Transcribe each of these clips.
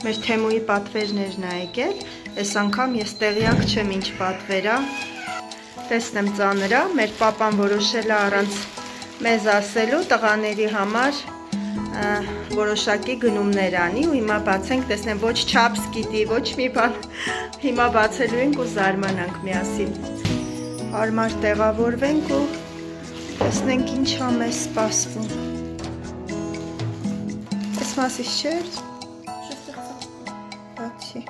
Մեր Թեմուի պատվերներն ա եկել, այս անգամ ես տեղյակ չեմ ինչ պատվերա, տեսնեմ ծանր ա, մեր պապան որոշել ա առանց մեզ ասելու տղաների համար որոշակի գնումներ անի ու հիմա բացենք, տեսնեմ ոչ չափս գիտի, ոչ մի բան, հիմա բացելու ենք ու զարմանանք միասին, հարմար տեղավորվենք ու տեսնենք ինչ ա մեզ սպասվում, այս մասից չէր? Բացի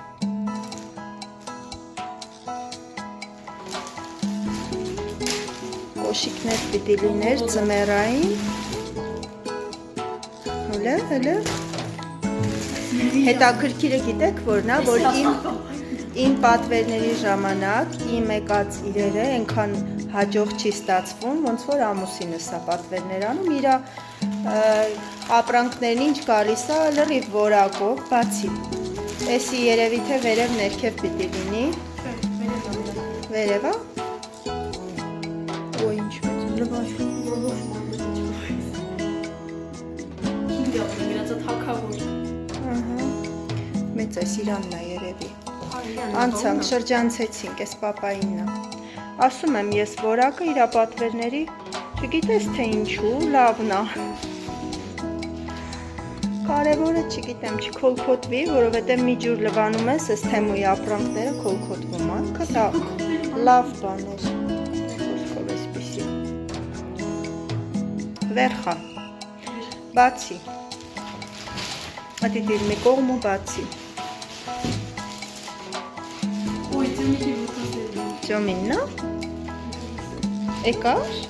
Կոշիկներ պիտի լիներ ձմեռային հլը հետաքրքիրը գիտեք որն ա, որ իմ պատվերների ժամանակ իմ եկած իրերը ենքան հաջող չի ստացվում, ոնց որ ամուսինս ա պատվերներ անում, իրա ապրանքներն ինչ գալիս ա լրիվ որակով, բացի Էսի երևի թե վերև ներքև պիտի լինի Վերև ա? Ոյ ինչ մեծ լվայ Մեծ այս իրանն ա երևի Անցանք, շրջանցեցինք, ես պապայինն ա Ասում եմ ես որակը իրա պատվերների չգիտես թե ինչու, լավն ա Կարևորը չգիտեմ, չքոլքոտվի, որովհետև մի ջուր լվանում ես, այս Թեմուի ապրանքները քոլքոտվում ան, կտա լավ բաներ, խոսքով էսպիսի, վերխա, բացի, մատի դիր մի կողմ ու բացի, ճոմինն ա, եկար,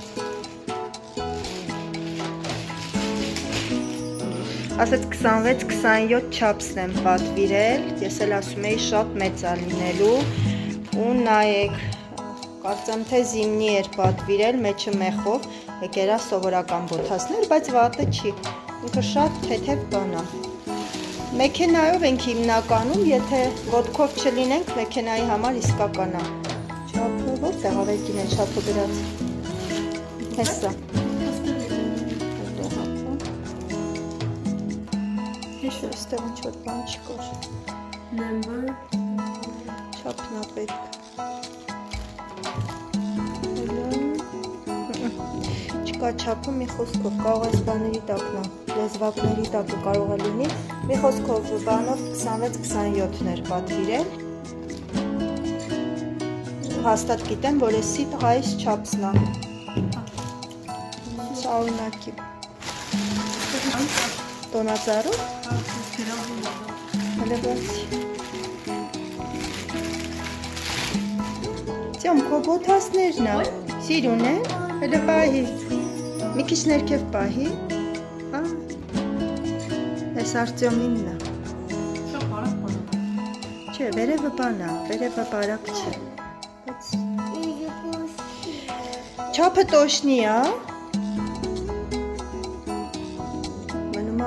Ասեց 26-27 չափսն եմ պատվիրել, ես էլ ասում էի շատ մեծ ա լինելու ու նայեք, կարծեմ թե զիմնի էր պատվիրել, մեջը մեխով, եկերա սովորական բոթասներ, բայց վատը չի, ինքը շատ թեթև բան ա։ Մեքենայով ենք հիմնականում, եթե ոտքով չլինենք, մեքենայի համար իսկական ա։ Չափը, որտեղ ավերկին է չափը գրած։ Հեսա։ Այստեղ ինչ-որ բան չկար Number Չափն ա պետք Չկա չափը մի խոսքով կարող այս բաների տակն ա Լեզվակների տակը կարող է լինի Մի խոսքով բանով 26-27-ներ պատվիրել Հաստատ գիտեմ, որ էսի տղայիս չափսն ա Շարունակի Տոնածառու Հələ բացի Ձյոմ, քո բոթասներն ա Սիրուն է, հələ պահի Մի քիչ ներքև պահի Այս Արտյոմինն ա Շատ բարակ բան ա Չէ, վերևը բան ա, վերևը բարակ չէ Չափը տոշնի ա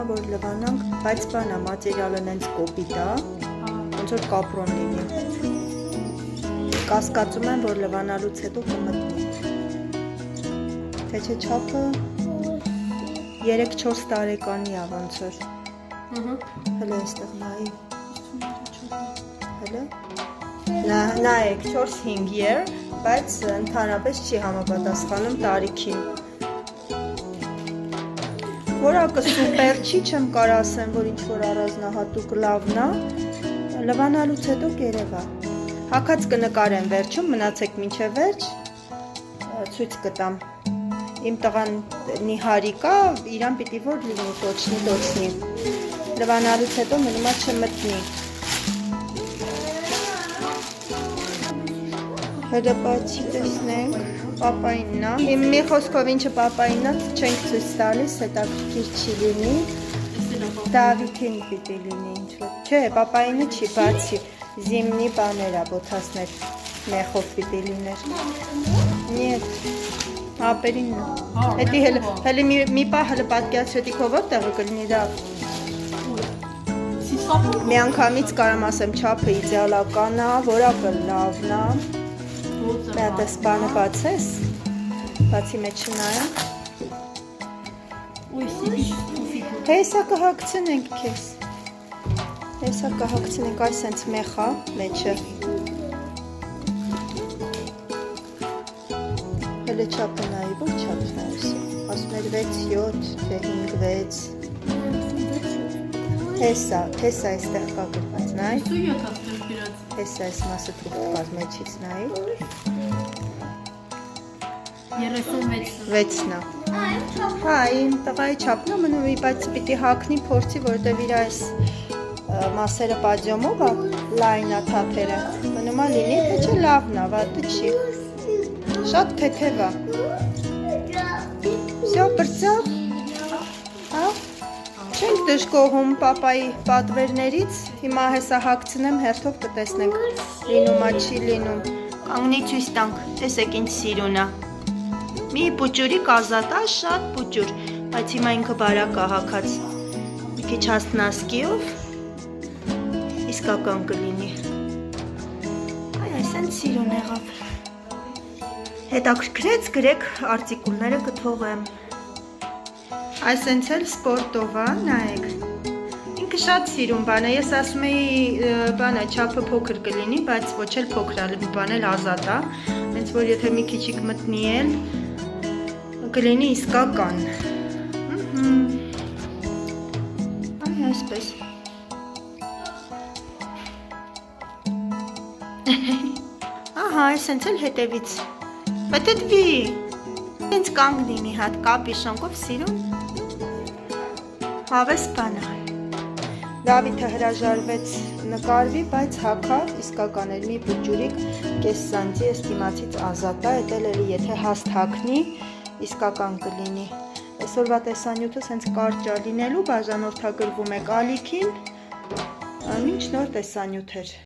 որ լվանանք, բայց բանա մատերիալը նենց կոպիտ ա, ոնց որ կապրոն լինի։ Կասկածում եմ, որ լվանալուց հետո կմտնի։ Թե չէ չափը 3-4 տարեկանի ա ոնց որ։ Հələ այստեղ նայի։ Հələ։ Նայեք 4-5 year, բայց ընդհանրապես չի համապատասխանում տարիքին։ Որակը սուպեր չի, չեմ կարող ասեմ, որ ինչ-որ առանձնահատուկ լավն ա, լվանալուց հետո կերևա։ Հագած կնկարեմ վերջում, մնացեք մինչև վերջ, ցույց կտամ։ Իմ տղան նիհարի կա, իրան պիտի որ լինի տոչնի։ Լվանալուց հետո մնում ա չմտնի։ Հրապացի տեսնենք, պապայինն ա, մի խոսքով ինչը պապայինն ա, չենք ցույց տալիս, հետաքրքիր չի լինի, Դավիթին պիտի լինի ինչ-որ, չէ, պապայինը չի, բացի, զիմնի բաներ ա, բոթասներ, մեխով պիտի լիներ, նիետ, ապերինն ա, հետի հելի մի պա հլը պատկյացրետի քո որտեղը կլինի դավ, մի անգամից կարամ ասեմ չափը իդեալական ա, որակը լավն ա, Մի հատ այս բանը բացես, բացի մեջ նայենք, Հեսա կհագցնենք քեզ։ Հեսա կհագցնենք այս սենց մեխա մեջը։ Հելը չապը նայի, որ չապը նայսի։ Ասում էր 6-7, թե 5-6։ Հեսա այստեղ կա գրված, նայ։ 7 հաստեղ գրած։ Հեսա այս մասը թուղթված մեջից նայի։ 36-ն։ 6-նա։ Հա, իմ տղայի չապն է մնում, բայց պիտի հագնի փորձի, որտեվ իր այս մասերը պատյոմով է, լայնա թաթերը։ Մնում է լինի, թե չէ լավն է, վատը չի։ Շատ թեթև է։ Всё, բրծավ։ Հա։ Չենք դժգոհում պապայի պատվերներից, հիմա հեսա հագցնեմ, հերթով կտեսնենք, լինում է, չի լինում։ Կանգնի ցույց տանք, տեսեք ինչ սիրուն է։ Մի պուճուրի կազատ է, շատ պուճուր, բայց հիմա ինքը բարակ է հագած։ Մի քիչ հաստնասկիով, իսկական կլինի։ Այ այսենց սիրուն եղավ։ Հետաքրքրեց գրեք արտիկուլները կթողեմ։ Այսենց էլ սպորտով է, նայեք։ Ինքը շատ սիրուն բան է, ես ասում էի բանը չափը փոքր կլինի, բայց ոչ էլ փոքր է, բան էլ ազատ է, հենց որ եթե մի քիչիկ մտնի էլ կլինի իսկական։ Այ այսպես։ Ահա, այսենց էլ հետևից։ Պետեդվի։ Հենց կանգնի մի հատ կապի շնկով սիրուն։ Հավես բան է։ Դավիթը հրաժարվեց նկարվի, բայց հագավ, իսկական էր մի պուճուրիկ կես սանտի էս դիմացից ազատ է, էդ էլ եթե հաստ հագնի, իսկական կլինի։ Այսօրվա տեսանյութը սենց կարճ է լինելու, բաժանորդագրվում եք ալիքին, մինչ նոր տեսանյութեր։